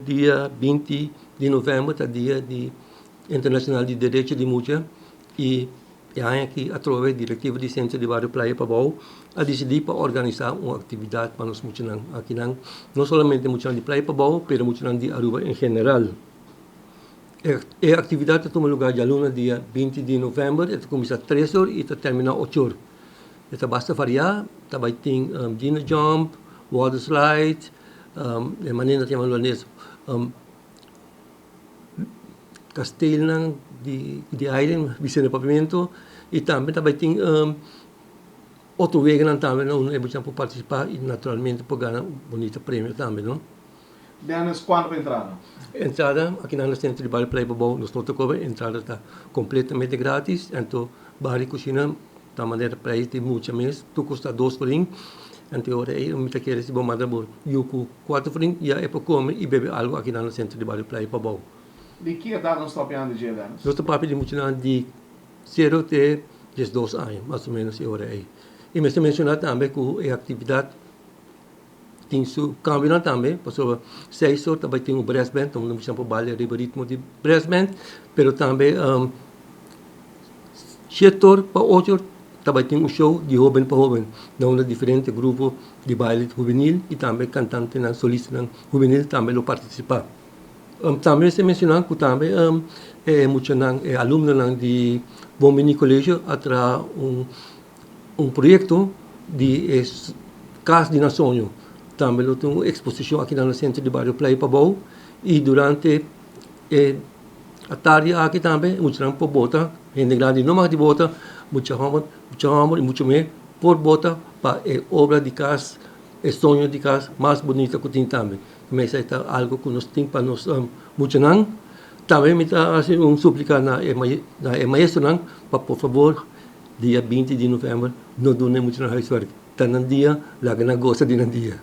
dia 20 de novembro, é dia de Internacional de Direitos de Mulher, e é aqui, através da Diretiva de Centro de Bairro Praia Pabau, a decidir para organizar uma atividade para nós mulheres aqui, não somente mulheres de Praia Pabau, mas mulheres de Aruba em geral. A atividade toma lugar de aluno dia 20 de novembro, começa às 3 horas e termina às 8 horas. Basta variar, também tem Gina Jump, Water Slide, de maneira que chamamos Castelo de Island, Vicente Pavimento, e também tem outro vegan também, não é muito para participar e naturalmente para ganhar um bonito prêmio também, não? Denis, quando para entrar? Entrada, aqui no Centro de Bairro Play Babau, nós não tocamos, a entrada está completamente grátis, então, bar e cozinha, da maneira para ir, tem muito mais, tu custa 2 florins, então, eu me quero receber uma por Yuku 4 florins, e é para comer e beber algo aqui no Centro de Bairro Play Babau. De que idade nós estamos falando de dia, Denis? Nós estamos falando de 0 até 12 anos, mais ou menos, e me mencionar também que a atividade tem seu câmbio também, porque 6 horas também tem um brass band, então não chama para o ritmo de brass band, mas também 7 horas para 8 horas também tem um show de jovem para jovem, onde diferentes grupos de baile juvenil e também cantantes solistas juvenil também lo participam. Também se menciona que também muitos alunos de Bom Mini Colégio através projeto de Casa de Nações. Também tem uma exposição aqui no Centro de Bairro Playa Pabau e durante a tarde aqui também, muitos não por bota, gente grande não mais de bota, muitos homens e muitos mais por bota para a obra de casa, o sonho de casa mais bonita que tem também. Mas é algo que nós temos para nós muitos não. Também me está suplicar na maestro não, para por favor, dia 20 de novembro, não donem muito na huiswerk. Tanang dia, lagi na gosta din ang dia.